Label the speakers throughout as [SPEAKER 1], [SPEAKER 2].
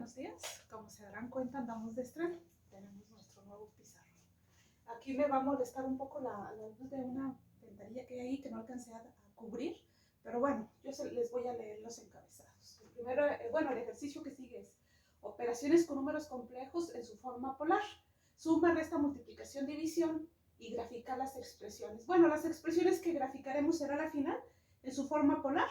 [SPEAKER 1] buenos días. Como se darán cuenta, andamos de estreno. Tenemos nuestro nuevo pizarrón. Aquí me va a molestar un poco la luz de una ventanilla que hay ahí que no alcancé a cubrir. Pero bueno, les voy a leer los encabezados. El primero, el ejercicio que sigue es operaciones con números complejos en su forma polar. Suma, resta, multiplicación, división y graficar las expresiones. Bueno, las expresiones que graficaremos será la final en su forma polar.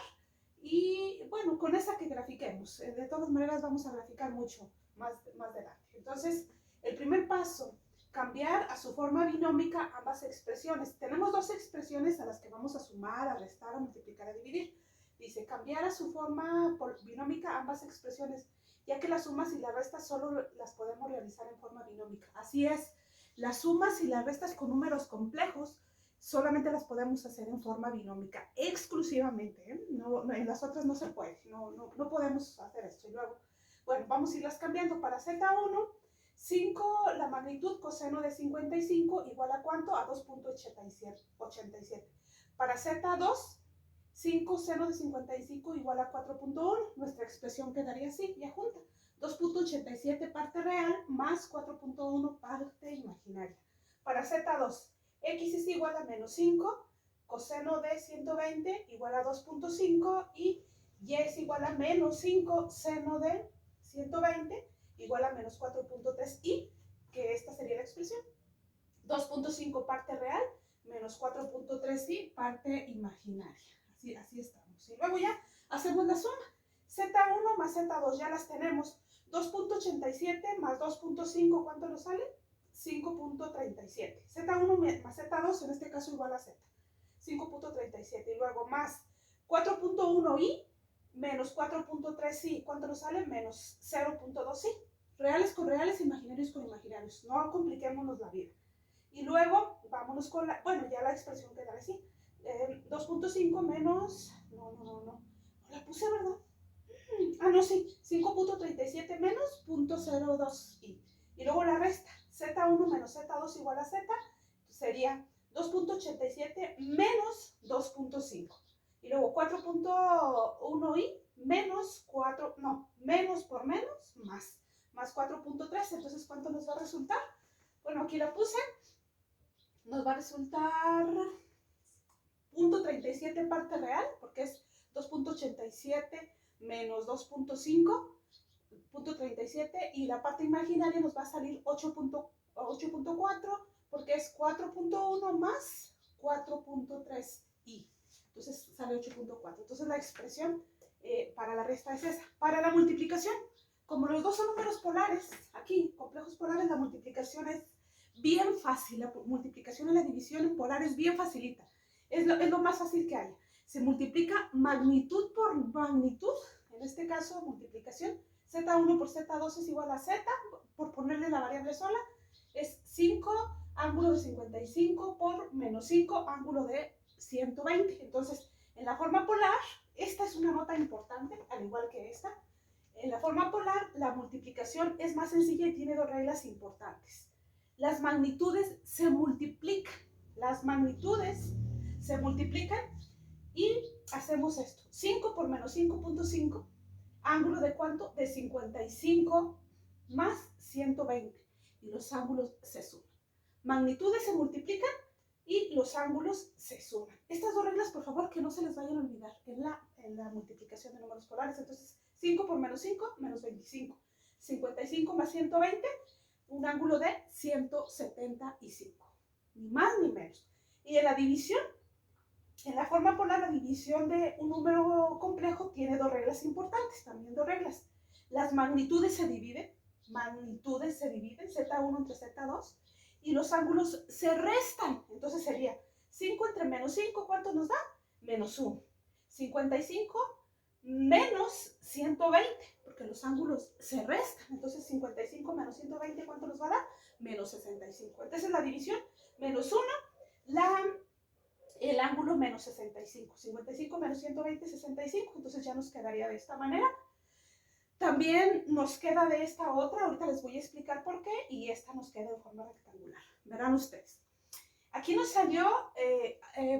[SPEAKER 1] Y bueno, con esa que grafiquemos, de todas maneras vamos a graficar mucho más adelante. Entonces, el primer paso, cambiar a su forma binómica ambas expresiones. Tenemos dos expresiones a las que vamos a sumar, a restar, a multiplicar, a dividir. Dice, cambiar a su forma binómica ambas expresiones, ya que las sumas y las restas solo las podemos realizar en forma binómica. Así es, las sumas y las restas con números complejos solamente las podemos hacer en forma binómica, exclusivamente, ¿eh? No, en las otras no se puede, no podemos hacer esto. Y luego, bueno, vamos a irlas cambiando. Para Z1, 5, la magnitud coseno de 55 igual a ¿cuánto? A 2.87. Para Z2, 5 seno de 55 igual a 4.1. Nuestra expresión quedaría así, ya junta. 2.87 parte real más 4.1 parte imaginaria. Para Z2, x es igual a menos 5, coseno de 120 igual a 2.5 y y es igual a menos 5 seno de 120 igual a menos 4.3 y, que esta sería la expresión. 2.5 parte real menos 4.3 y parte imaginaria. Así estamos. Y luego ya hacemos la suma. Z1 más Z2 ya las tenemos. 2.87 más 2.5, ¿cuánto nos sale? 5.37. Z1 más Z2 en este caso igual a Z. 5.37. Y luego más 4.1 y menos 4.3 y, ¿cuánto nos sale? Menos 0.2 y. Reales con reales, imaginarios con imaginarios. No compliquémonos la vida. Y luego vámonos con ya la expresión quedará así. 2.5 menos, no la puse, ¿verdad? No, sí, 5.37 menos 0.02i. Y luego la resta, Z1 menos Z2 igual a Z, sería 2.87 menos 2.5. Y luego 4.1i menos 4, menos por menos, más 4.3. Entonces, ¿cuánto nos va a resultar? Bueno, aquí la puse. Nos va a resultar 0.37 parte real, porque es 2.87 menos 2.5, 0.37, y la parte imaginaria nos va a salir 8.4, porque es 4.1 más 4.3i. Entonces sale 8.4. Entonces la expresión para la resta es esa. Para la multiplicación, como los dos son números polares, aquí, complejos polares, la multiplicación es bien fácil. La multiplicación y la división en polar es bien facilita. Es lo más fácil que hay. Se multiplica magnitud por magnitud. En este caso, multiplicación. Z1 por Z2 es igual a Z, por ponerle la variable sola. Es 5 ángulo de 55 por menos 5 ángulo de 120. Entonces, en la forma polar, esta es una nota importante, al igual que esta. En la forma polar, la multiplicación es más sencilla y tiene dos reglas importantes. Las magnitudes se multiplican. Las magnitudes se multiplican y hacemos esto. 5 por menos 5.5, ángulo de ¿cuánto? De 55 más 120. Y los ángulos se suman. Magnitudes se multiplican y los ángulos se suman. Estas dos reglas, por favor, que no se les vayan a olvidar en la multiplicación de números polares. Entonces, 5 por menos 5, menos 25. 55 más 120, un ángulo de 175. Ni más ni menos. Y en la división, en la forma polar, la división de un número complejo tiene dos reglas importantes, también dos reglas. Las magnitudes se dividen, Z1 entre Z2, y los ángulos se restan. Entonces sería 5 entre menos 5, ¿cuánto nos da? Menos 1. 55 menos 120, porque los ángulos se restan. Entonces 55 menos 120, ¿cuánto nos va a dar? Menos 65. Entonces la división, menos 1, el ángulo menos 65. 55 menos 120, 65. Entonces ya nos quedaría de esta manera. También nos queda de esta otra, ahorita les voy a explicar por qué, y esta nos queda en forma rectangular. Verán ustedes. Aquí nos salió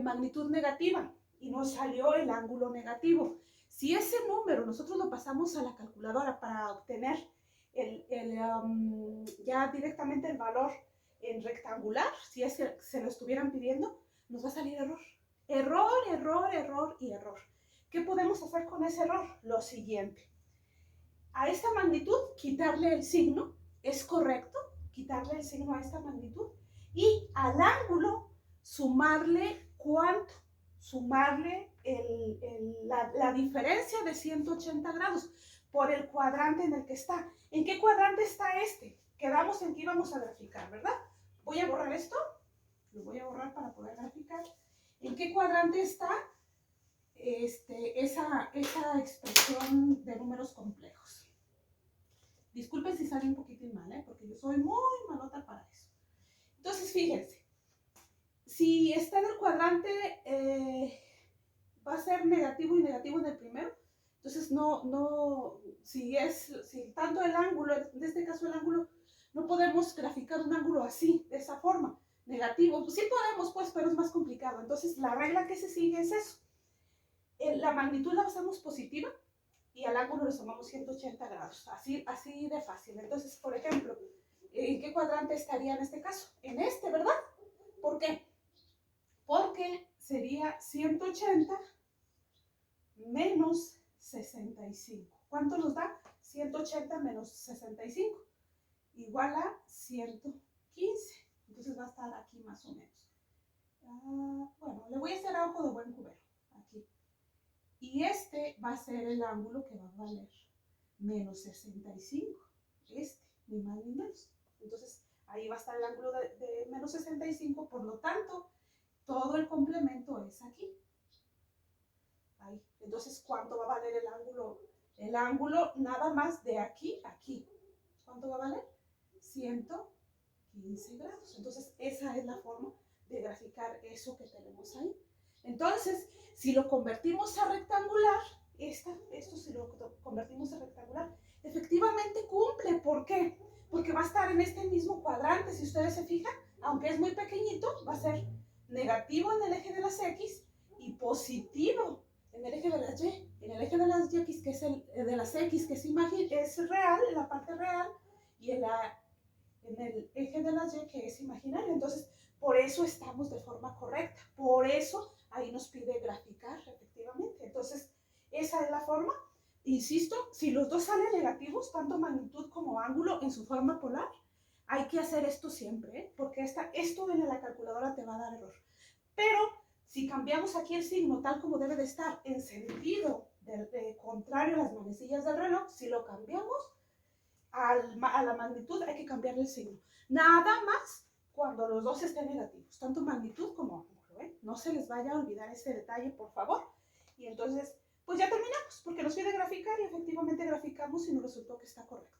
[SPEAKER 1] magnitud negativa y nos salió el ángulo negativo. Si ese número nosotros lo pasamos a la calculadora para obtener ya directamente el valor en rectangular, si es que se lo estuvieran pidiendo, nos va a salir error. Error, error, error y error. ¿Qué podemos hacer con ese error? Lo siguiente. A esta magnitud, quitarle el signo, es correcto, quitarle el signo a esta magnitud, y al ángulo sumarle ¿cuánto? Sumarle la diferencia de 180 grados por el cuadrante en el que está. ¿En qué cuadrante está este? Quedamos en que íbamos a graficar, ¿verdad? Voy a borrar esto, lo voy a borrar para poder graficar. ¿En qué cuadrante está esa expresión de números complejos? Disculpen si sale un poquitín mal, porque yo soy muy malota para eso. Entonces, fíjense, si está en el cuadrante, va a ser negativo y negativo en el primero. Entonces, si tanto el ángulo, en este caso el ángulo, no podemos graficar un ángulo así, de esa forma, negativo. Pues sí podemos, pues, pero es más complicado. Entonces, la regla que se sigue es eso. La magnitud la hacemos positiva y al ángulo le sumamos 180 grados. Así de fácil. Entonces, por ejemplo, ¿en qué cuadrante estaría en este caso? En este, ¿verdad? ¿Por qué? Porque sería 180 menos 65. ¿Cuánto nos da? 180 menos 65. Igual a 115. Entonces va a estar aquí más o menos. Bueno, le voy a hacer a ojo de buen cubero. Aquí. Y este va a ser el ángulo que va a valer menos 65. Ni más ni menos. Entonces, ahí va a estar el ángulo de menos 65. Por lo tanto, todo el complemento es aquí. Ahí. Entonces, ¿cuánto va a valer el ángulo? El ángulo nada más de aquí a aquí. ¿Cuánto va a valer? 115 grados. Entonces, esa es la forma de graficar eso que tenemos ahí. Entonces, si lo convertimos a rectangular, esto si lo convertimos a rectangular, efectivamente cumple. ¿Por qué? Porque va a estar en este mismo cuadrante. Si ustedes se fijan, aunque es muy pequeñito, va a ser negativo en el eje de las X y positivo en el eje de las Y. En el eje de las X, que es de las X, que es real, en la parte real, y en el eje de las Y, que es imaginario. Entonces, por eso estamos de forma correcta. Por eso ahí nos pide graficar, efectivamente. Entonces, esa es la forma. Insisto, si los dos salen negativos, tanto magnitud como ángulo en su forma polar, hay que hacer esto siempre, porque esto en la calculadora te va a dar error. Pero si cambiamos aquí el signo tal como debe de estar en sentido contrario a las manecillas del reloj, si lo cambiamos a la magnitud, hay que cambiarle el signo. Nada más cuando los dos estén negativos, tanto magnitud como ángulo, ¿eh? No se les vaya a olvidar ese detalle, por favor. Y entonces, pues ya terminamos, porque nos pide graficar y efectivamente graficamos y nos resultó que está correcto.